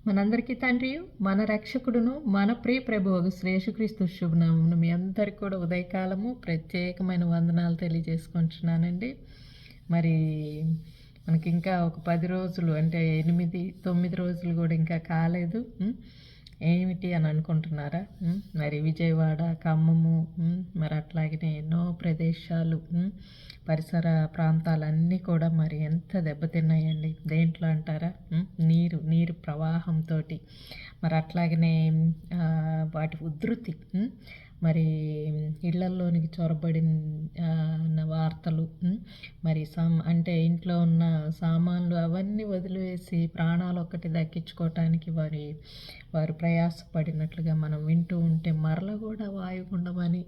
మనందరికీ తండ్రియు, మన రక్షకుడును, మన ప్రియ ప్రభువగు యేసుక్రీస్తు శుభనామమున మీ అందరికి కూడా ఉదయకాలము ప్రత్యేకమైన వందనాలు తెలియజేసుకుంటున్నానండి. మరి మనకి ఇంకా ఒక 10 రోజులు అంటే 8, 9 రోజులు కూడా ఇంకా కాలేదు. ఏమిటి అని అనుకుంటున్నారా? మరి విజయవాడ, ఖమ్మము, మరి అట్లాగనే ఎన్నో ప్రదేశాలు, పరిసర ప్రాంతాలన్నీ కూడా మరి ఎంత దెబ్బతిన్నాయండి. దేంట్లో అంటారా? నీరు ప్రవాహంతో మరి అట్లాగనే వాటి ఉధృతి, మరి ఇళ్లల్లోనికి చొరబడిన వార్తలు, మరి అంటే ఇంట్లో ఉన్న సామాన్లు అవన్నీ వదిలివేసి ప్రాణాలు ఒక్కటి దక్కించుకోవటానికి వారు ప్రయాసపడినట్లుగా మనం వింటూ ఉంటే మరల కూడా వాయుగుండం అని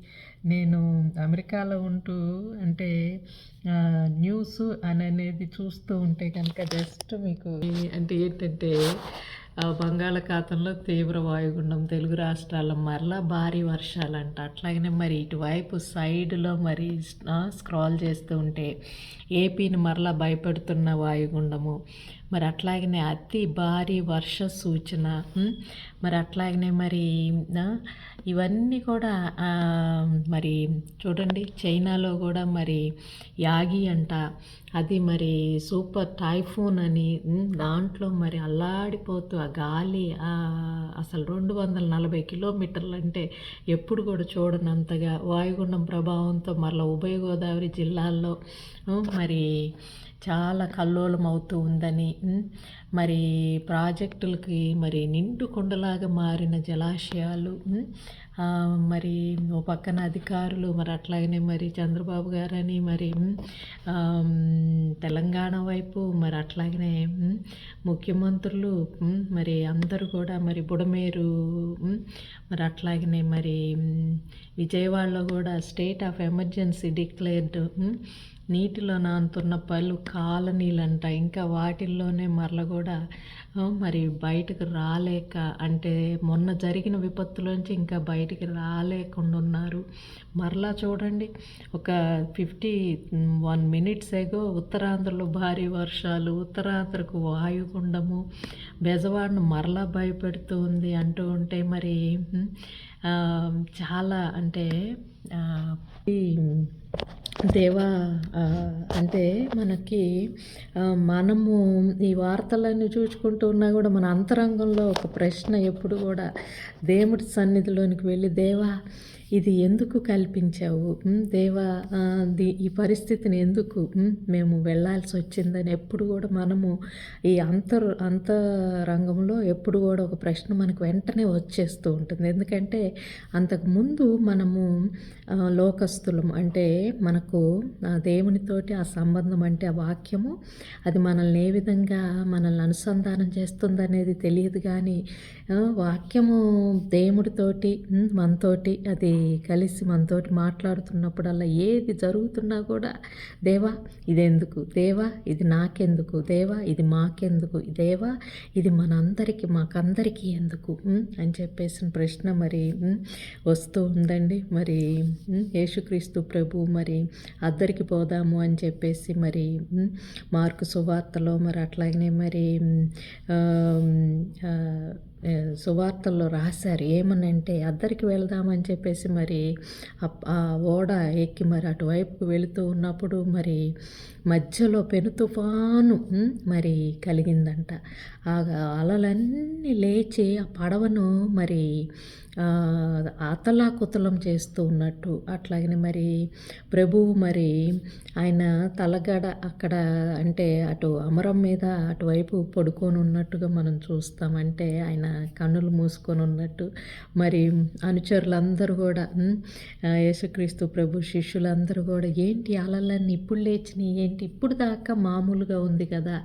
నేను అమెరికాలో ఉంటూ అంటే న్యూస్ అనేది చూస్తూ ఉంటే కనుక జస్ట్ మీకు అంటే ఏంటంటే బంగాళాఖాతంలో తీవ్ర వాయుగుండం, తెలుగు రాష్ట్రాల్లో మరలా భారీ వర్షాలంట. అట్లాగనే మరి ఇటువైపు సైడ్లో మరి స్క్రాల్ చేస్తూ ఉంటే ఏపీని మరలా భయపెడుతున్న వాయుగుండము, మరి అట్లాగనే అతి భారీ వర్ష సూచన, మరి అట్లాగనే మరి ఇవన్నీ కూడా మరి చూడండి, చైనాలో కూడా మరి యాగి అంట, అది మరి సూపర్ టైఫూన్ అని దాంట్లో మరి అల్లాడిపోతూ ఆ గాలి అసలు 240 కిలోమీటర్లు అంటే ఎప్పుడు కూడా చూడనంతగా వాయుగుండం ప్రభావంతో మరలా ఉభయ గోదావరి జిల్లాల్లో మరి చాలా కల్లోలం అవుతూ ఉందని, మరి ప్రాజెక్టులకి మరి నిండు కొండలాగా మారిన జలాశయాలు, మరి ఓ పక్కన అధికారులు మరి అట్లాగనే మరి చంద్రబాబు గారని మరి తెలంగాణ వైపు మరి అట్లాగనే ముఖ్యమంత్రులు మరి అందరూ కూడా మరి బుడమేరు, మరి అట్లాగనే మరి విజయవాడలో కూడా స్టేట్ ఆఫ్ ఎమర్జెన్సీ డిక్లేర్డ్, నీటిలో నానుతున్న పలు కాలనీలంట. ఇంకా వాటిల్లోనే మరల కూడా మరి బయటకు రాలేక, అంటే మొన్న జరిగిన విపత్తులోంచి ఇంకా బయటికి రాలేకుండా ఉన్నారు. మరలా చూడండి, ఒక 51 minutes ఎగో ఉత్తరాంధ్రలో భారీ వర్షాలు, ఉత్తరాంధ్రకు వాయుగుండము, బెజవాడను మరలా భయపెడుతూ ఉంది అంటూ ఉంటే మరి చాలా అంటే దేవా అంటే మనకి మనము ఈ వార్తలన్నీ చూసుకుంటూ ఉన్నా కూడా మన అంతరంగంలో ఒక ప్రశ్న ఎప్పుడు కూడా దేవుడి సన్నిధిలోనికి వెళ్ళి, దేవా ఇది ఎందుకు కల్పించావు, దేవా ఈ పరిస్థితిని ఎందుకు మేము వెళ్ళాల్సి వచ్చిందని ఎప్పుడు కూడా మనము ఈ అంతరంగంలో ఎప్పుడు కూడా ఒక ప్రశ్న మనకు వెంటనే వచ్చేస్తూ ఉంటుంది. ఎందుకంటే అంతకుముందు మనము లోకస్తులం, అంటే మనకు దేవునితోటి ఆ సంబంధం అంటే ఆ వాక్యము అది మనల్ని ఏ విధంగా మనల్ని అనుసంధానం చేస్తుంది అనేది తెలియదు. కానీ వాక్యము దేవుడితోటి మనతోటి అది కలిసి మనతోటి మాట్లాడుతున్నప్పుడల్లా ఏది జరుగుతున్నా కూడా, దేవా ఇదెందుకు, దేవా ఇది నాకెందుకు, దేవా ఇది మాకెందుకు, దేవా ఇది మాకందరికీ ఎందుకు అని చెప్పేసిన ప్రశ్న మరి వస్తూ ఉందండి. మరి యేసుక్రీస్తు ప్రభు మరి అద్దరికి పోదాము అని చెప్పేసి మరి మార్కు సువార్తలో మరి అట్లాగనే మరి సువార్తల్లో రాశారు. ఏమనంటే అద్దరికి వెళ్దామని చెప్పేసి మరి ఆ ఓడ ఎక్కి మరి అటువైపుకు వెళుతూ ఉన్నప్పుడు మరి మధ్యలో పెను తుఫాను మరి కలిగిందంట. ఆ అలలన్నీ లేచి ఆ పడవను మరి అతలాకుతలం చేస్తూ ఉన్నట్టు, అట్లాగనే మరి ప్రభువు మరి ఆయన తలగడ అక్కడ అంటే అటు అమరం మీద అటువైపు పడుకొని ఉన్నట్టుగా మనం చూస్తాం. అంటే ఆయన కన్నులు మూసుకొని ఉన్నట్టు, మరి అనుచరులందరూ కూడా యేసుక్రీస్తు ప్రభు శిష్యులందరూ కూడా ఏంటి అలలన్నీ ఇప్పుడు లేచినాయి ఏంటి, ఇప్పుడు దాకా మామూలుగా ఉంది కదా,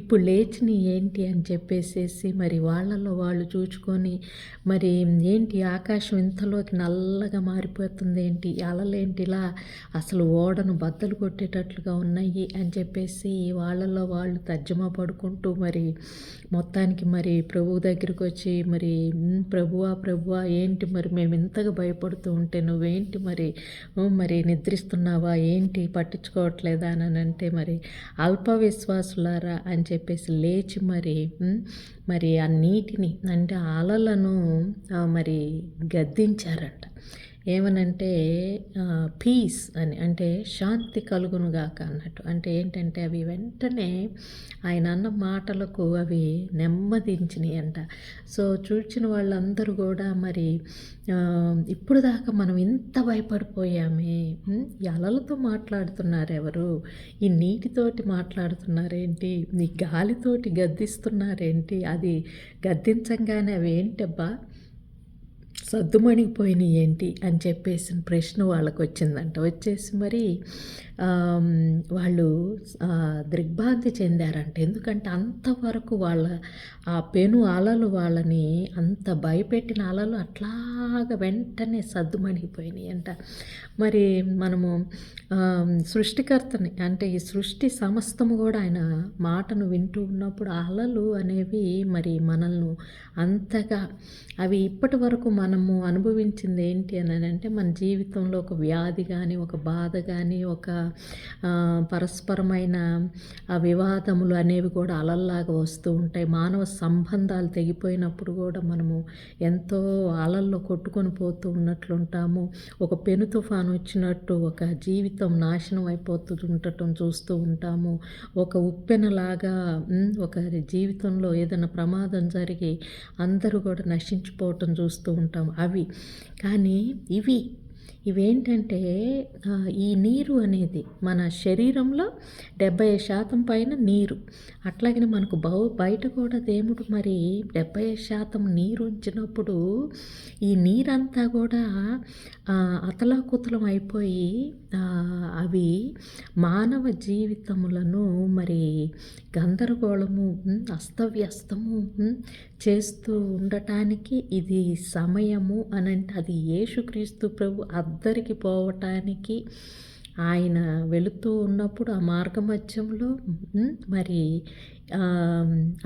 ఇప్పుడు లేచినాయి ఏంటి అని చెప్పేసేసి మరి వాళ్ళలో వాళ్ళు చూచుకొని మరి ఏంటి ఆకాశం ఇంతలోకి నల్లగా మారిపోతుంది ఏంటి, అలలేంటి ఇలా అసలు ఓడను బద్దలు కొట్టేటట్లుగా ఉన్నాయి అని చెప్పేసి వాళ్ళల్లో వాళ్ళు తర్జుమా పడుకుంటూ మరి మొత్తానికి మరి ప్రభువు దగ్గరికి వచ్చి మరి ప్రభువా ఏంటి మరి మేము ఇంతగా భయపడుతూ ఉంటే నువ్వేంటి మరి నిద్రిస్తున్నావా ఏంటి పట్టించుకోవట్లేదా అని అంటే మరి అల్ప విశ్వాసులారా అని చెప్పేసి లేచి మరి ఆ నీటిని అంటే అలలను మరి గద్దించారంట. ఏమనంటే పీస్ అని, అంటే శాంతి కలుగునుగాక అన్నట్టు. అంటే ఏంటంటే అవి వెంటనే ఆయన అన్న మాటలకు అవి నెమ్మదించినాయి అంట. సో చూచిన వాళ్ళందరూ కూడా మరి ఇప్పుడు దాకా మనం ఇంత భయపడిపోయామే, ఈ అలలతో మాట్లాడుతున్నారు ఎవరు, ఈ నీటితోటి మాట్లాడుతున్నారేంటి, ఈ గాలితోటి గద్దిస్తున్నారేంటి, అది గద్దించంగానే అవి ఏంటబ్బా సద్దుమణిగిపోయినాయి ఏంటి అని చెప్పేసిన ప్రశ్న వాళ్ళకు వచ్చిందంట. వచ్చేసి మరి వాళ్ళు దిగ్భ్రాంతి చెందారంట. ఎందుకంటే అంతవరకు వాళ్ళ ఆ పెను అలలు వాళ్ళని అంత భయపెట్టిన అలలు అట్లాగా వెంటనే సద్దుమణిగిపోయినాయి అంట. మరి మనము సృష్టికర్తని అంటే ఈ సృష్టి సమస్తము కూడా ఆయన మాటను వింటూ ఉన్నప్పుడు అలలు అనేవి మరి మనల్ని అంతగా అవి ఇప్పటి వరకు మనము అనుభవించింది ఏంటి అని అంటే మన జీవితంలో ఒక వ్యాధి కానీ ఒక బాధ కానీ ఒక పరస్పరమైన వివాదములు అనేవి కూడా అలల్లాగా వస్తూ ఉంటాయి. మానవ సంబంధాలు తెగిపోయినప్పుడు కూడా మనము ఎంతో అలల్లో కొట్టుకొని పోతూ ఉన్నట్లుంటాము. ఒక పెను తుఫాను వచ్చినట్టు ఒక జీవితం నాశనం అయిపోతూ ఉండటం చూస్తూ ఉంటాము. ఒక ఉప్పెనలాగా ఒకరి జీవితంలో ఏదైనా ప్రమాదం జరిగి అందరూ కూడా నశించిపోవటం చూస్తూ ఉంటాం. కానీ ఇవేంటంటే ఈ నీరు అనేది మన శరీరంలో 70% పైన నీరు. అట్లాగనే మనకు బయట కూడా దేవుడు మరి 70% నీరు ఉంచినప్పుడు ఈ నీరంతా కూడా అతలాకుతలం అయిపోయి అవి మానవ జీవితములను మరి గందరగోళము అస్తవ్యస్తము చేస్తూ ఉండటానికి ఇది సమయము అనంటే అది యేసుక్రీస్తు ప్రభు అద్దరికి పోవటానికి ఆయన వెళుతూ ఉన్నప్పుడు ఆ మార్గమధ్యంలో మరి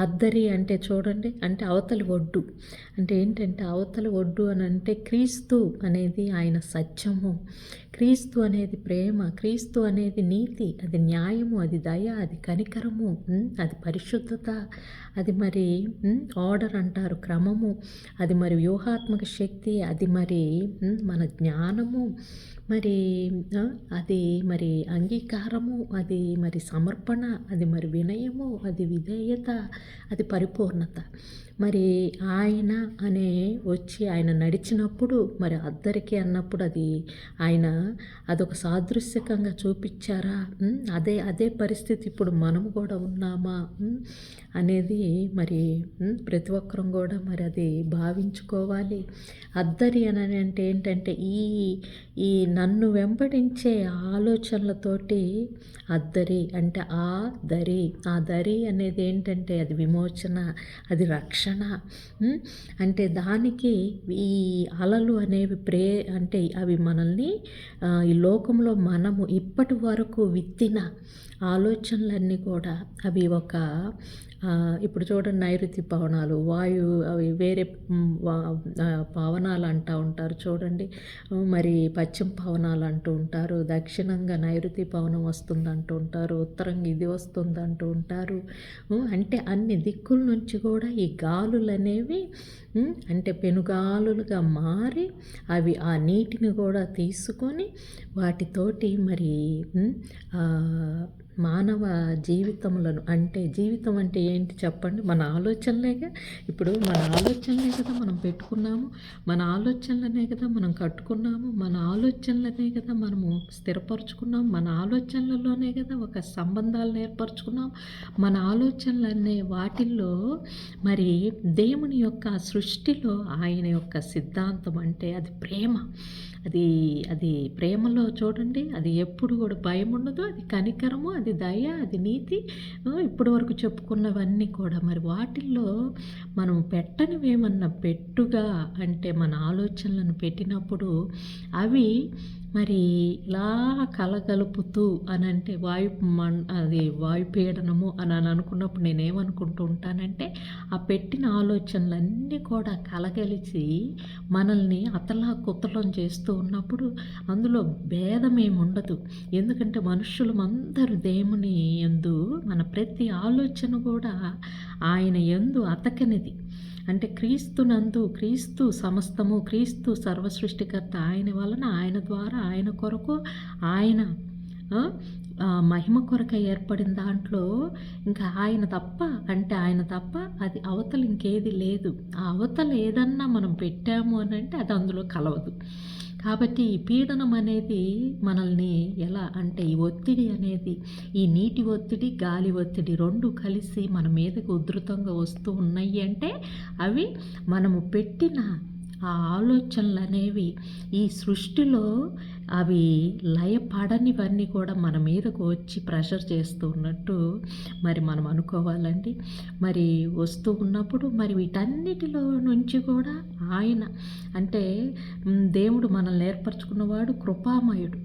అద్దరి అంటే చూడండి, అంటే అవతలి ఒడ్డు అంటే ఏంటంటే అవతలి ఒడ్డు అని అంటే క్రీస్తు అనేది ఆయన సత్యము, క్రీస్తు అనేది ప్రేమ, క్రీస్తు అనేది నీతి, అది న్యాయము, అది దయ, అది కనికరము, అది పరిశుద్ధత, అది మరి ఆర్డర్ అంటారు క్రమము, అది మరి వ్యూహాత్మక శక్తి, అది మరి మన జ్ఞానము, మరి అది మరి అంగీకారము, అది మరి సమర్పణ, అది మరి వినయము, అది విధేయత, అది పరిపూర్ణత. మరి ఆయన అనే వచ్చి ఆయన నడిచినప్పుడు మరి అద్దరికి అన్నప్పుడు అది ఆయన అదొక సాదృశ్యకంగా చూపించారా, అదే పరిస్థితి ఇప్పుడు మనము కూడా ఉన్నామా అనేది మరి ప్రతి ఒక్కరం కూడా మరి అది భావించుకోవాలి. అద్దరి అని అంటే ఏంటంటే ఈ నన్ను వెంబడించే ఆలోచనలతోటి అద్దరి అంటే ఆ దరి అనేది ఏంటంటే అది విమోచన, అది రక్షణ. అంటే దానికి ఈ అలలు అనేవి అంటే అవి మనల్ని ఈ లోకంలో మనము ఇప్పటి వరకు విత్తిన ఆలోచనలన్నీ కూడా అవి ఇప్పుడు చూడండి నైరుతి పవనాలు, అవి వేరే పవనాలు అంటూ ఉంటారు చూడండి, మరి పశ్చిమ పవనాలు అంటూ ఉంటారు, దక్షిణంగా నైరుతి పవనం వస్తుంది అంటూ ఉంటారు, ఉత్తరంగా ఇది వస్తుంది అంటూ ఉంటారు. అంటే అన్ని దిక్కుల నుంచి కూడా ఈ గాలులు అనేవి అంటే పెనుగాలులుగా మారి అవి ఆ నీటిని కూడా తీసుకొని వాటితోటి మరి మానవ జీవితములను అంటే జీవితం అంటే ఏంటి చెప్పండి, మన ఆలోచనలేగా. ఇప్పుడు మన ఆలోచనలే కదా మనం పెట్టుకున్నాము, మన ఆలోచనలనే కదా మనం కట్టుకున్నాము, మన ఆలోచనలనే కదా మనము స్థిరపరచుకున్నాము, మన ఆలోచనలలోనే కదా ఒక సంబంధాలను ఏర్పరచుకున్నాము. మన ఆలోచనలనే వాటిల్లో మరి దేవుని యొక్క సృష్టిలో ఆయన యొక్క సిద్ధాంతం అంటే అది ప్రేమ. అది అది ప్రేమలో చూడండి, అది ఎప్పుడు కూడా భయం ఉండదు, అది కనికరము, అది దయ, అది నీతి. ఇప్పటి వరకు చెప్పుకున్నవన్నీ కూడా మరి వాటిల్లో మనం పెట్టనివేమన్నా పెట్టుగా అంటే మన ఆలోచనలను పెట్టినప్పుడు అవి మరి ఇలా కలగలుపుతూ అని అంటే అది వాయుపీడనము అని అనుకున్నప్పుడు నేనేమనుకుంటూ ఉంటానంటే ఆ పెట్టిన ఆలోచనలన్నీ కూడా కలగలిసి మనల్ని అతలాకుతలం చేస్తూ ఉన్నప్పుడు అందులో భేదమేమి ఉండదు. ఎందుకంటే మనుషులమందరూ దేవుని యందు మన ప్రతి ఆలోచన కూడా ఆయన యందు అతకనిది. అంటే క్రీస్తునందు, క్రీస్తు సమస్తము, క్రీస్తు సర్వసృష్టికర్త, ఆయన వలన, ఆయన ద్వారా, ఆయన కొరకు, ఆయన మహిమ కొరకై ఏర్పడిన దాంట్లో ఇంకా ఆయన తప్ప అది అవతల ఇంకేది లేదు. ఆ అవతల ఏదన్నా మనం పెట్టాము అని అంటే అది అందులో కలవదు. కాబట్టి ఈ పీడనం అనేది మనల్ని ఎలా అంటే ఈ ఒత్తిడి అనేది, ఈ నీటి ఒత్తిడి, గాలి ఒత్తిడి రెండు కలిసి మన మీదకు ఉధృతంగా వస్తూ ఉన్నాయి అంటే అవి మనము పెట్టిన ఆ ఆలోచనలు అనేవి ఈ సృష్టిలో అవి లయపడనివన్నీ కూడా మన మీదకు వచ్చి ప్రెషర్ చేస్తూ ఉన్నట్టు మరి మనం అనుకోవాలండి. మరి వస్తూ ఉన్నప్పుడు మరి వీటన్నిటిలో నుంచి కూడా ఆయన అంటే దేవుడు మనల్ని ఏర్పరచుకున్నవాడు కృపామయుడు.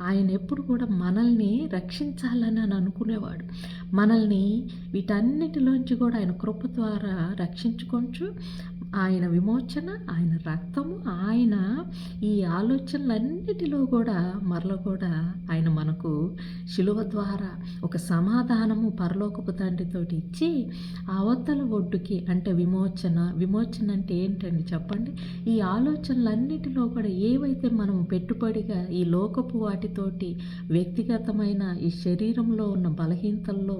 ఆయన ఎప్పుడు కూడా మనల్ని రక్షించాలని అనుకునేవాడు. మనల్ని వీటన్నిటిలోంచి కూడా ఆయన కృప ద్వారా రక్షించుకొంచు, ఆయన విమోచన, ఆయన రక్తము, ఆయన ఈ ఆలోచనలన్నిటిలో కూడా మరల కూడా ఆయన మనకు శిలువ ద్వారా ఒక సమాధానము పరలోకపు తండ్రితోటి ఇచ్చి అవతల ఒడ్డుకి అంటే విమోచన అంటే ఏంటండి చెప్పండి? ఈ ఆలోచనలన్నిటిలో కూడా ఏవైతే మనం పెట్టుబడిగా ఈ లోకపు వాటితోటి వ్యక్తిగతమైన ఈ శరీరంలో ఉన్న బలహీనతల్లో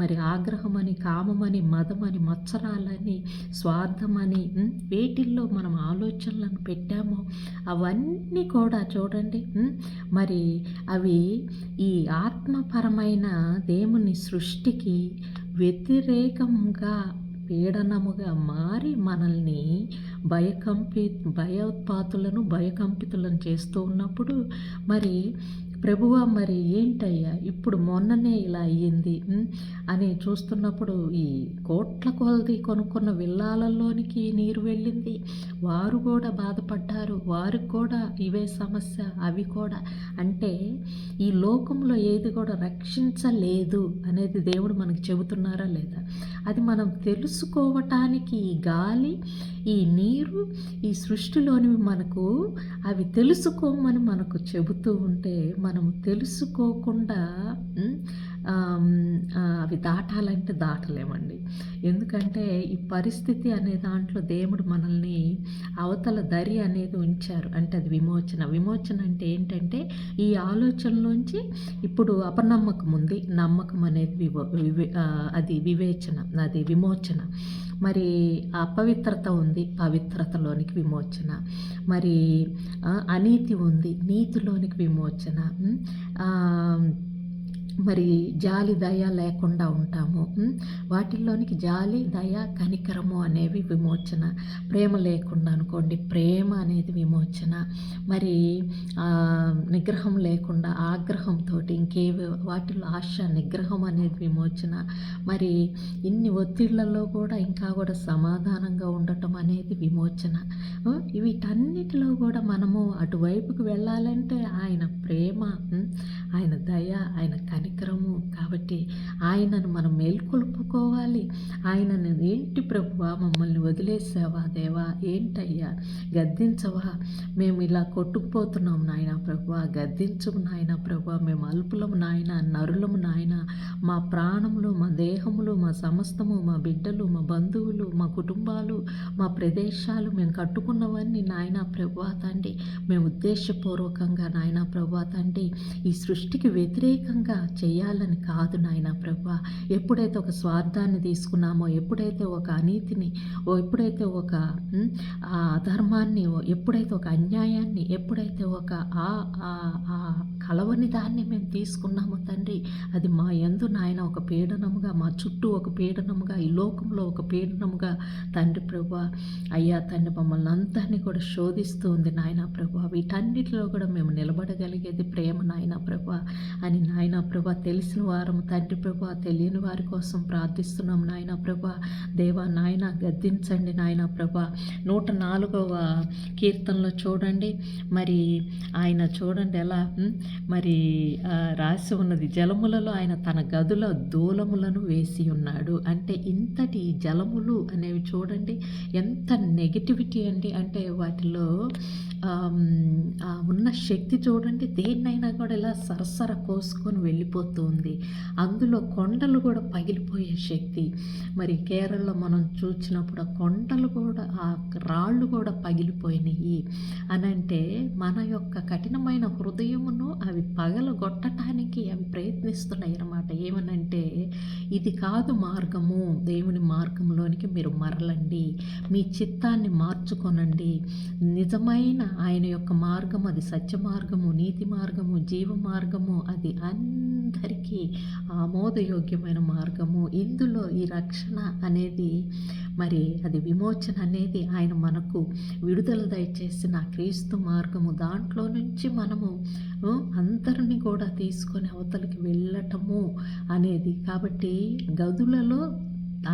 మరి ఆగ్రహమని, కామమని, మదమని, మత్సరాలని, స్వార్థమని వేటిల్లో మనం ఆలోచనలను పెట్టామో అవన్నీ కూడా చూడండి మరి అవి ఈ ఆత్మపరమైన దేవుని సృష్టికి వ్యతిరేకంగా పీడనముగా మారి మనల్ని భయకంపితులను చేస్తూ ఉన్నప్పుడు మరి ప్రభువా మరి ఏంటయ్యా ఇప్పుడు మొన్ననే ఇలా అయ్యింది అని చూస్తున్నప్పుడు ఈ కోట్ల కొలది కొనుక్కున్న విల్లాలలోనికి నీరు వెళ్ళింది. వారు కూడా బాధపడ్డారు, వారికి కూడా ఇవే సమస్య, అవి కూడా అంటే ఈ లోకంలో ఏది కూడా రక్షించలేదు అనేది దేవుడు మనకు చెబుతున్నారా లేదా? అది మనం తెలుసుకోవటానికి ఈ గాలి, ఈ నీరు, ఈ సృష్టిలోనివి మనకు అవి తెలుసుకోమని మనకు చెబుతూ ఉంటే మనము తెలుసుకోకుండా అవి దాటాలంటే దాటలేమండి. ఎందుకంటే ఈ పరిస్థితి అనే దాంట్లో దేవుడు మనల్ని అవతల దరి అనేది ఉంచారు. అంటే అది విమోచన అంటే ఏంటంటే ఈ ఆలోచనలోంచి ఇప్పుడు అపనమ్మకం ఉంది, నమ్మకం అనేది అది విమోచన. మరి అపవిత్రత ఉంది, పవిత్రతలోనికి విమోచన. మరి అనీతి ఉంది, నీతిలోనికి విమోచన. మరి జాలి దయ లేకుండా ఉంటాము, వాటిల్లోనికి జాలి దయ కనికరము అనేవి విమోచన. ప్రేమ లేకుండా అనుకోండి, ప్రేమ అనేది విమోచన. మరి నిగ్రహం లేకుండా ఆగ్రహంతో ఇంకేవి వాటిల్లో ఆశ, నిగ్రహం అనేది విమోచన. మరి ఇన్ని ఒత్తిళ్లలో కూడా ఇంకా కూడా సమాధానంగా ఉండటం అనేది విమోచన. వీటన్నిటిలో కూడా మనము అటువైపుకు వెళ్ళాలంటే ఆయన ప్రేమ, ఆయన దయ, ఆయన కనికరము. కాబట్టి ఆయనను మనం మేల్కొల్పుకోవాలి. ఆయనను ఏంటి ప్రభువా మమ్మల్ని వదిలేసావా దేవా, ఏంటయ్యా గద్దించవా, మేము ఇలా కొట్టుకుపోతున్నాం నాయన ప్రభువా, గద్దించము నాయన ప్రభువా, మేము అల్పులము నాయన, నరులము నాయన, మా ప్రాణములు, మా దేహములు, మా సమస్తము, మా బిడ్డలు, మా బంధువులు, మా కుటుంబాలు, మా ప్రదేశాలు, మేము కట్టుకున్నవన్నీ నాయన ప్రభువా తండ్రి, మేము ఉద్దేశపూర్వకంగా నాయన ప్రభువా తండ్రి ఈ సృష్టికి వ్యతిరేకంగా చెయ్యాలని కాదు నాయన ప్రభువా. ఎప్పుడైతే ఒక స్వార్థాన్ని తీసుకున్నామో, ఎప్పుడైతే ఒక అనీతిని, ఎప్పుడైతే ఒక అధర్మాన్ని, ఎప్పుడైతే ఒక అన్యాయాన్ని, ఎప్పుడైతే ఒక కలవని దాన్ని మేము తీసుకున్నామో తండ్రి, అది మా యందు నాయన ఒక పీడనముగా, మా చుట్టూ ఒక పీడనముగా, ఈ లోకంలో ఒక పీడనముగా తండ్రి ప్రభువా. అయ్యా తండ్రి, మమ్మల్ని అంతని కూడా శోధిస్తూ ఉంది నాయన ప్రభువా. వీటన్నిటిలో కూడా మేము నిలబడగలిగేది ప్రేమ నాయన ప్రభువా అని నాయన ప్రభువా. తెలిసిన వారము తండ్రి ప్రభువా, తెలియని వారి కోసం ప్రార్థిస్తున్నాం నాయన ప్రభువా. దేవా నాయన గద్దించండి నాయన ప్రభువా. 104వ కీర్తనలో చూడండి, మరి ఆయన చూడండి ఎలా మరి రాసి ఉన్నది, జలములలో ఆయన తన గదుల దూలములను వేసి ఉన్నాడు. అంటే ఇంతటి జలములు అనేవి చూడండి ఎంత నెగిటివిటీ అండి. అంటే వాటిలో ఉన్న శక్తి చూడండి, దేన్నైనా కూడా ఇలా సరసర కోసుకొని వెళ్ళిపోతూ ఉంది. అందులో కొండలు కూడా పగిలిపోయే శక్తి. మరి కేరళలో మనం చూసినప్పుడు ఆ కొండలు కూడా, ఆ రాళ్ళు కూడా పగిలిపోయినాయి అని అంటే మన యొక్క కఠినమైన హృదయమును అవి పగలగొట్టడానికి అవి ప్రయత్నిస్తున్నాయి అన్నమాట. ఏమనంటే, ఇది కాదు మార్గము, దేవుని మార్గంలోనికి మీరు మరలండి, మీ చిత్తాన్ని మార్చుకొనండి. నిజమైన ఆయన యొక్క మార్గం అది సత్య మార్గము, నీతి మార్గము, జీవ మార్గము, అది అందరికీ ఆమోదయోగ్యమైన మార్గము. ఇందులో ఈ రక్షణ అనేది, మరి అది విమోచన అనేది ఆయన మనకు విడుదల దయచేసిన క్రీస్తు మార్గము. దాంట్లో నుంచి మనము అందరిని కూడా తీసుకొని అవతలికి వెళ్ళటము అనేది. కాబట్టి గదులలో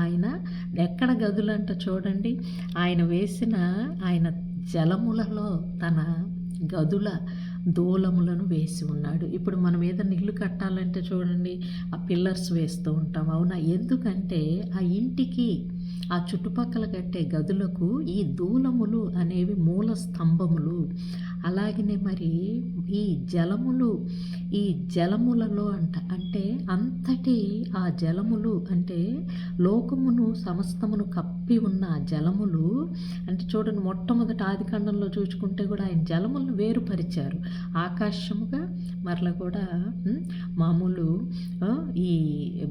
ఆయన ఎక్కడ గదులంట చూడండి, ఆయన వేసిన ఆయన జలములలో తన గదుల దూలములను వేసి ఉన్నాడు. ఇప్పుడు మనం ఏదైనా ఇల్లు కట్టాలంటే చూడండి, ఆ పిల్లర్స్ వేస్తూ ఉంటాం, అవునా? ఎందుకంటే ఆ ఇంటికి, ఆ చుట్టుపక్కల కట్టే గదులకు ఈ దూలములు అనేవి మూల స్తంభములు. అలాగనే మరి ఈ జలములు, ఈ జలములలో అంటే అంతటి ఆ జలములు అంటే లోకమును సమస్తమును కప్పి ఉన్న జలములు అంటే చూడండి, మొట్టమొదటి ఆదికాండంలో చూసుకుంటే కూడా ఆయన జలములను వేరుపరిచారు. ఆకాశముగా మరలా కూడా మామూలు ఈ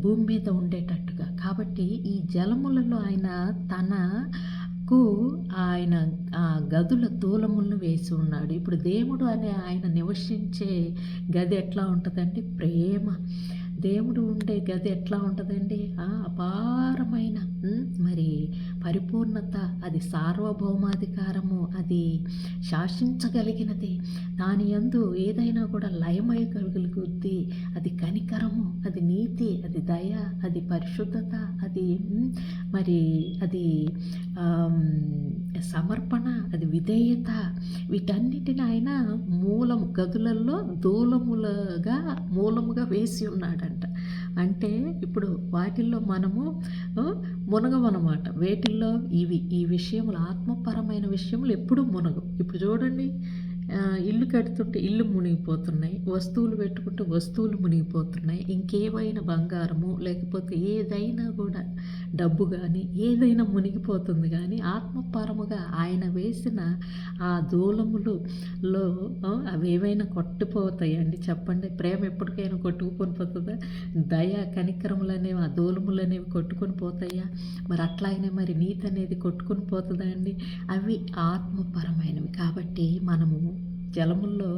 భూమి మీద ఉండేటట్టుగా. కాబట్టి ఈ జలములలో ఆయన తనకు ఆయన ఆ గదుల దూలములను వేసి ఉన్నాడు. ఇప్పుడు దేవుడు అనే ఆయన నివసించే గది ఎట్లా ఉంటుందండి? ప్రేమ. దేవుడు ఉండే గది ఎట్లా ఉంటుందండి? అపారమైన మరి పరిపూర్ణత, అది సార్వభౌమాధికారము, అది శాసించగలిగినది. దాని యందు ఏదైనా కూడా లయమయ్యగలుగుద్ది. అది కనికరము, అది నీతి, అది దయ, అది పరిశుద్ధత, అది మరి అది సమర్పణ, అది విధేయత. వీటన్నిటిని ఆయన గదులలో మూలముగా వేసి ఉన్నాడంట. అంటే ఇప్పుడు వాటిల్లో మనము మునగమన్నమాట. వేటిల్లో ఈ విషయములు, ఆత్మపరమైన విషయములు ఎప్పుడూ మునగవు. ఇప్పుడు చూడండి, ఇల్లు కడుతుంటే ఇల్లు మునిగిపోతున్నాయి, వస్తువులు పెట్టుకుంటే వస్తువులు మునిగిపోతున్నాయి. ఇంకేవైనా బంగారము లేకపోతే ఏదైనా కూడా డబ్బు కానీ ఏదైనా మునిగిపోతుంది. కానీ ఆత్మపరముగా ఆయన వేసిన ఆ దూలములలో అవి ఏవైనా కొట్టుకుపోతాయండి? చెప్పండి. ప్రేమ ఎప్పటికైనా కొట్టుకుని పోతుందా? దయ, కనికరములు అనేవి, ఆ దూలములు అనేవి కొట్టుకొని పోతాయా? మరి అట్లాగనే మరి నీతి అనేది కొట్టుకొని పోతుందా అండి? అవి ఆత్మపరమైనవి. కాబట్టి మనము జలముల్లో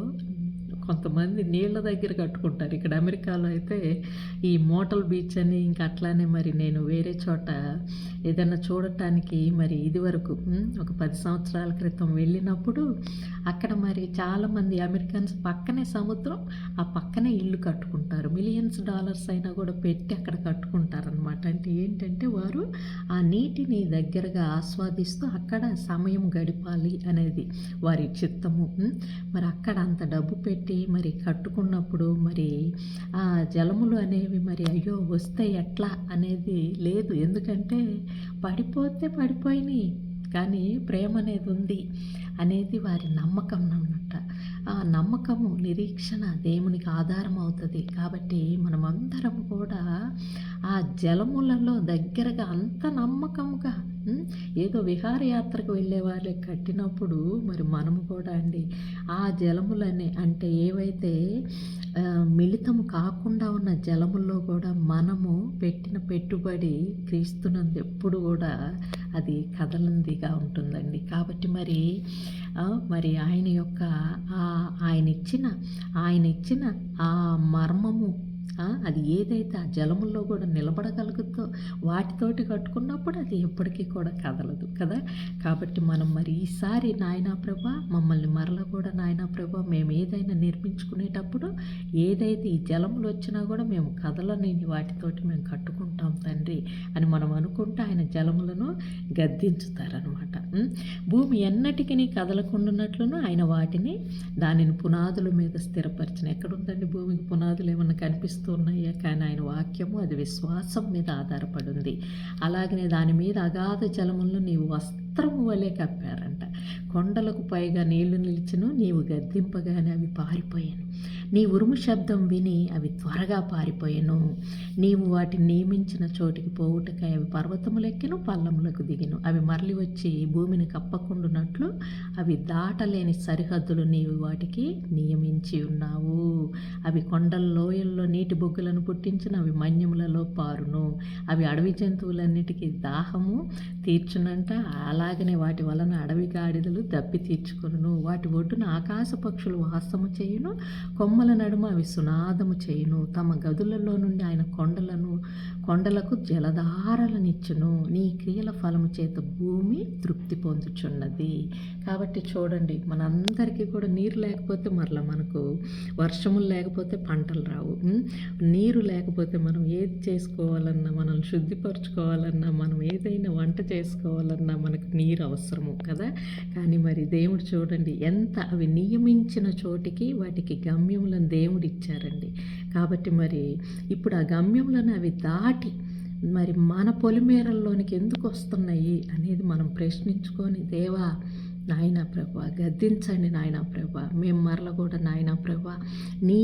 కొంతమంది నీళ్ళ దగ్గర కట్టుకుంటారు. ఇక్కడ అమెరికాలో అయితే ఈ మోటల్ బీచ్ అని, ఇంకా అట్లానే మరి నేను వేరే చోట ఏదైనా చూడటానికి మరి ఇదివరకు ఒక 10 సంవత్సరాల క్రితం వెళ్ళినప్పుడు అక్కడ మరి చాలామంది అమెరికన్స్ పక్కనే సముద్రం, ఆ పక్కనే ఇల్లు కట్టుకుంటారు. మిలియన్స్ డాలర్స్ అయినా కూడా పెట్టి అక్కడ కట్టుకుంటారనమాట. అంటే ఏంటంటే వారు ఆ నీటిని దగ్గరగా ఆస్వాదిస్తూ అక్కడ సమయం గడిపాలి అనేది వారి చిత్తము. మరి అక్కడ అంత డబ్బు పెట్టి మరి కట్టుకున్నప్పుడు మరి ఆ జలములు అనేవి మరి అయ్యో వస్తే ఎట్లా అనేది లేదు. ఎందుకంటే పడిపోతే పడిపోయినాయి, కానీ ప్రేమ అనేది ఉంది అనేది వారి నమ్మకం అన్నమాట. ఆ నమ్మకము, నిరీక్షణ దేవునికి ఆధారం అవుతుంది. కాబట్టి మనమందరం కూడా ఆ జలములలో దగ్గరగా అంత నమ్మకంగా ఏదో విహారయాత్రకు వెళ్ళే వాళ్ళే కట్టినప్పుడు మరి మనము కూడా అండి ఆ జలములనే అంటే ఏవైతే మిళితం కాకుండా ఉన్న జలముల్లో కూడా మనము పెట్టిన పెట్టుబడి క్రీస్తునందు ఎప్పుడు కూడా అది కదలందిగా ఉంటుందండి. కాబట్టి మరి ఆయన యొక్క ఆయన ఇచ్చిన ఆ మర్మము అది ఏదైతే ఆ జలముల్లో కూడా నిలబడగలుగుతో వాటితోటి కట్టుకున్నప్పుడు అది ఎప్పటికీ కూడా కదలదు కదా. కాబట్టి మనం మరి ఈసారి నాయనా ప్రభా మమ్మల్ని మరల కూడా నాయనా ప్రభా మేము ఏదైనా నిర్మించుకునేటప్పుడు ఏదైతే ఈ జలములు వచ్చినా కూడా మేము కదలలేని వాటితోటి మేము కట్టుకుంటాం తండ్రి అని మనం అనుకుంటే ఆయన జలములను గద్దించుతారనమాట. భూమి ఎన్నటికీ కదలకుండానట్లును ఆయన దానిని పునాదుల మీద స్థిరపరిచిన. ఎక్కడుందండి భూమికి పునాదులు ఏమన్నా కనిపిస్తున్నాయా? కానీ ఆయన వాక్యము అది విశ్వాసం మీద ఆధారపడి ఉంది. అలాగనే దాని మీద అగాధ జలములను నీవు వస్త్రము వలె కప్పారంట. కొండలకు పైగా నీళ్లు నిలిచిను, నీవు గద్దింపగానే అవి పారిపోయాను. నీ ఉరుము శబ్దం విని అవి త్వరగా పారిపోయాను. నీవు వాటిని నియమించిన చోటికి పోవుటకై అవి పర్వతములెక్కిను, పల్లములకు దిగిను. అవి మరలి వచ్చి భూమిని కప్పకుండునట్లు అవి దాటలేని సరిహద్దులు నీవు వాటికి నియమించి ఉన్నావు. అవి కొండల లోయల్లో నీటి బొగ్గులను పుట్టించిన, అవి మన్యములలో పారును. అవి అడవి జంతువులన్నిటికీ దాహము తీర్చునంట. అలాగనే వాటి వలన అడవి గాడిదలు దప్పి తీర్చుకొనును. వాటి ఒడ్డున ఆకాశ పక్షులు వాసము చేయును, కొమ్మల నడుమ అవి సునాదము చేయును. తమ గదులలో నుండి ఆయన కొండలకు జలధారలనిచ్చును. నీ క్రియల ఫలము చేత భూమి తృప్తి పొందుచున్నది. కాబట్టి చూడండి, మనందరికీ కూడా నీరు లేకపోతే మరలా మనకు వర్షములు లేకపోతే పంటలు రావు. నీరు లేకపోతే మనం ఏది చేసుకోవాలన్నా, మనల్ని శుద్ధిపరచుకోవాలన్నా, మనం ఏదైనా వంట చేసుకోవాలన్నా మనకు నీరు అవసరము కదా. కానీ మరి దేవుడు చూడండి ఎంత అవి నియమించిన చోటికి వాటికి గమ్యములను దేవుడు ఇచ్చారండి. కాబట్టి మరి ఇప్పుడు ఆ గమ్యములను అవి దాటి మరి మన పొలిమేరల్లోనికి ఎందుకు వస్తున్నాయి అనేది మనం ప్రశ్నించుకొని, దేవా నాయనా ప్రభా గద్దించండి నాయనా ప్రభా. మేము మరల కూడా నాయనా ప్రభా నీ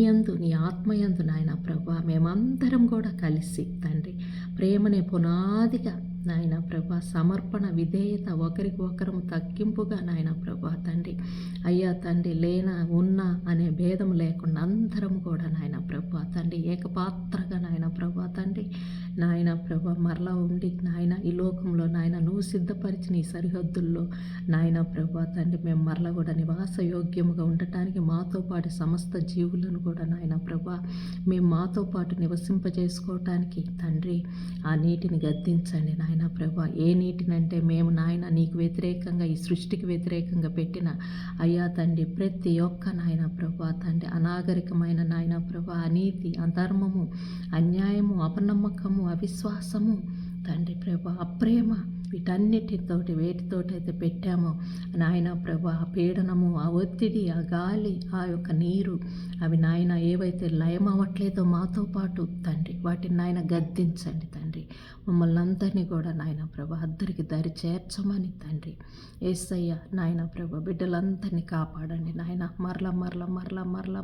ఆత్మయందు నాయనా ప్రభా మేమందరం కూడా కలిసి తండ్రి ప్రేమనే పునాదిగా నాయనా ప్రభా సమర్పణ విధేయత ఒకరికి ఒకరము తగ్గింపుగా నాయనా ప్రభా తండ్రి అయ్యా తండ్రి ఉన్నా అనే భేదం లేకుండా అందరం కూడా నాయనా ప్రభా తండ్రి ఏకపాత్రగా నాయనా ప్రభా తండ్రి నాయనా ప్రభా మరలా ఉండి నాయన ఈ లోకంలో నాయన నువ్వు సిద్ధపరిచిన ఈ సరిహద్దుల్లో నాయనా ప్రభా తండ్రి మేము మరలా కూడా నివాస యోగ్యముగా ఉండటానికి మాతో పాటు సమస్త జీవులను కూడా నాయనా ప్రభా మేము మాతో పాటు నివసింపజేసుకోవటానికి తండ్రి ఆ నీటిని గద్దించండి నాయనా ప్రభా. ఏ నీటినంటే మేము నాయన నీకు వ్యతిరేకంగా ఈ సృష్టికి వ్యతిరేకంగా పెట్టిన అయ్యా తండ్రి ప్రతి ఒక్క నాయనా ప్రభా తండ్రి అనాగరికమైన నాయనా ప్రభా అనీతి అధర్మము అన్యాయము అపనమ్మకము అవిశ్వాసము తండ్రి ప్రభా అప్రేమ వేటితోటైతే పెట్టామో నాయన ప్రభా ఆ పీడనము ఆ ఒత్తిడి ఆ గాలి ఆ యొక్క నీరు అవి నాయన ఏవైతే లయం అవ్వట్లేదో మాతో పాటు తండ్రి వాటిని నాయన గద్దించండి తండ్రి. మమ్మల్ని అందరినీ కూడా నాయన ప్రభా అద్దరికి దరి చేర్చమని తండ్రి యేసయ్య నాయన ప్రభా బిడ్డలందరినీ కాపాడండి నాయన.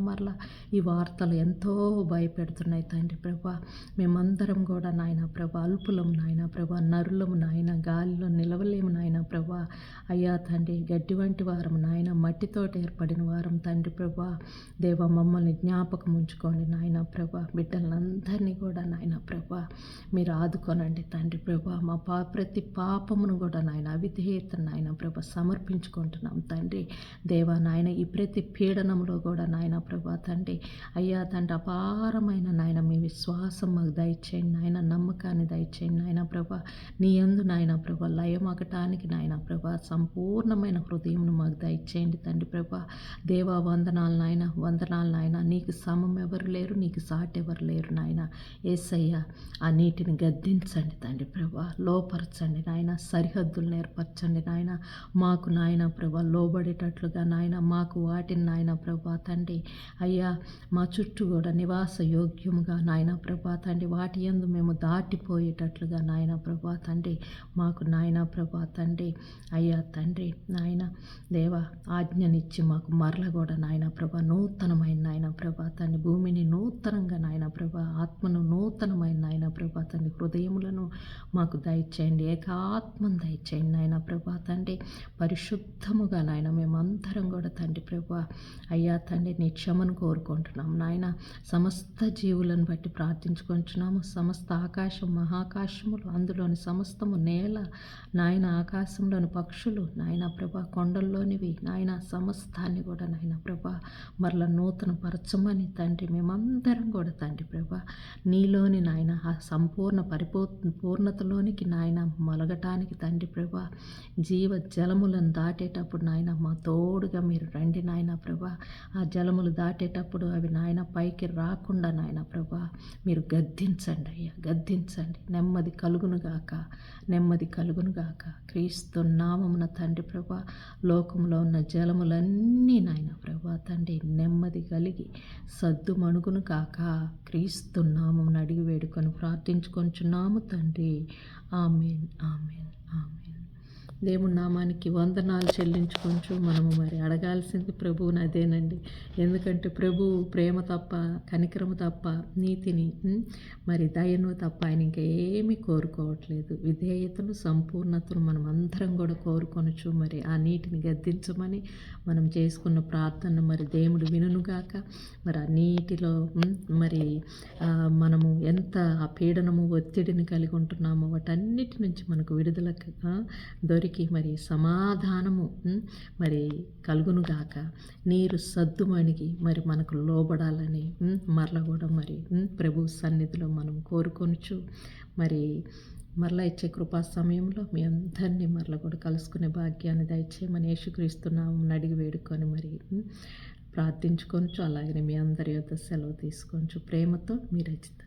మరలా ఈ వార్తలు ఎంతో భయపెడుతున్నాయి తండ్రి ప్రభా. మేమందరం కూడా నాయన ప్రభా అల్పులం నాయన ప్రభా నరులము నాయన గాలిలో నిలవలేము నాయన ప్రభా. అయ్యా తండ్రి గడ్డి వంటి వారం నాయన మట్టితో ఏర్పడిన వారం తండ్రి ప్రభా. దేవ మమ్మల్ని జ్ఞాపకం ఉంచుకోండి నాయన ప్రభా. బిడ్డలందరినీ కూడా నాయన ప్రభా మీరు ఆదుకోనండి తండ్రి ప్రభా. మా ప్రతి పాపమును కూడా నాయన అవిధేయత నాయన ప్రభా సమర్పించుకుంటున్నాం తండ్రి. దేవా నాయన ఈ ప్రతి పీడనంలో కూడా నాయన ప్రభా తండ్రి అయ్యా తండ్రి అపారమైన నాయన మీ విశ్వాసం మాకు దయచేయండి నాయన, నమ్మకాన్ని దయచేయండి నాయన ప్రభా. నీ యందు నాయన ప్రభా లయమగటానికి నాయన ప్రభా సంపూర్ణమైన హృదయంను మాకు దయచేయండి తండ్రి ప్రభా. దేవా వందనాలు నాయన, నీకు సమం ఎవరు లేరు, నీకు సాటి ఎవరు లేరు నాయన. యేసయ్య ఆ నీటిని గద్దించండి తండ్రి ప్రభా, లోపరచండి నాయన, సరిహద్దులను ఏర్పరచండి నాయన. మాకు నాయన ప్రభా లోబడేటట్లుగా నాయన మాకు వాటిని నాయన ప్రభా తండ్రి అయ్యా మా చుట్టూ కూడా నివాస యోగ్యముగా నాయన ప్రభా తండ్రి వాటి యందు మేము దాటిపోయేటట్లుగా నాయన ప్రభా తండ్రి మాకు నాయన ప్రభా తండ్రి అయ్యా తండ్రి నాయన దేవా ఆజ్ఞనిచ్చి మాకు మరల కూడా నాయన ప్రభా నూతనమైన నాయన ప్రభా తండ్రి భూమిని నూతనంగా నాయన ప్రభా ఆత్మను నూతనమైన నాయన ప్రభా తండ్రి హృదయములను మనసులను మాకు దయచేయండి, ఏకాత్మను దయచేయండి నాయన ప్రభా తండ్రి. పరిశుద్ధముగా నాయన మేమందరం కూడా తండ్రి ప్రభా అయ్యా తండ్రి నీ క్షమను కోరుకుంటున్నాం నాయన. సమస్త జీవులను బట్టి ప్రార్థించుకుంటున్నాము. సమస్త ఆకాశం మహాకాశములు అందులోని సమస్తము నేల నాయన, ఆకాశంలోని పక్షులు నాయన ప్రభా, కొండల్లోనివి నాయన, సమస్తాన్ని కూడా నాయన ప్రభా మరల నూతన పరచమని తండ్రి మేమందరం కూడా తండ్రి ప్రభా నీలోని నాయన ఆ సంపూర్ణ పూర్ణతలోనికి నాయన మొలగటానికి తండ్రి ప్రభా జీవ జలములను దాటేటప్పుడు నాయన మా తోడుగా మీరు రండి నాయన ప్రభా. ఆ జలములు దాటేటప్పుడు అవి నాయన పైకి రాకుండా నాయన ప్రభా మీరు గద్దించండి అయ్యా, గద్దించండి. నెమ్మది కలుగునుగాక, నెమ్మది కలుగునుగాక. క్రీస్తు నామమున తండ్రి ప్రభా లోకంలో ఉన్న జలములన్నీ నాయన ప్రభా తండ్రి నెమ్మది కలిగి సద్దు మణుగును కాక. క్రీస్తు నామమున అడిగి వేడుకొని ప్రార్థించుకొంచున్నాము తండ్రి. ఆమేన్, ఆమేన్, ఆమేన్. దేవుని నామానికి వందనాలు చెల్లించుకొంచు. మనము మరి అడగాల్సింది ప్రభువుని అదేనండి. ఎందుకంటే ప్రభు ప్రేమ తప్ప, కనికరము తప్ప, నీతిని మరి దయను తప్ప ఆయన ఇంకా ఏమీ కోరుకోవట్లేదు. విధేయతను, సంపూర్ణతను మనం అందరం కూడా కోరుకొనచ్చు. మరి ఆ నీటిని గద్దించమని మనం చేసుకున్న ప్రార్థన మరి దేవుడు వినుగాక. మరి ఆ నీటిలో మరి మనము ఎంత ఆ పీడనము, ఒత్తిడిని కలిగి ఉంటున్నామో వాటన్నిటి నుంచి మనకు విడుదల దొరికి మరి సమాధానము మరి కలుగునుగాక. నీరు సద్దుమణిగి మరి మనకు లోబడాలని మరల కూడా మరి ప్రభు సన్నిధిలో మనం కోరుకొనుచు మరి మరలా ఇచ్చే కృపా సమయంలో మీ అందరినీ మరల కూడా కలుసుకునే భాగ్యాన్ని దయచేయమని యేసుక్రీస్తున్నాము అడిగి వేడుకొని మరి ప్రార్థించుకొనచ్చు. అలాగే మీ అందరి యొద్ద సెలవు తీసుకొనచ్చు. ప్రేమతో మీ రచిత.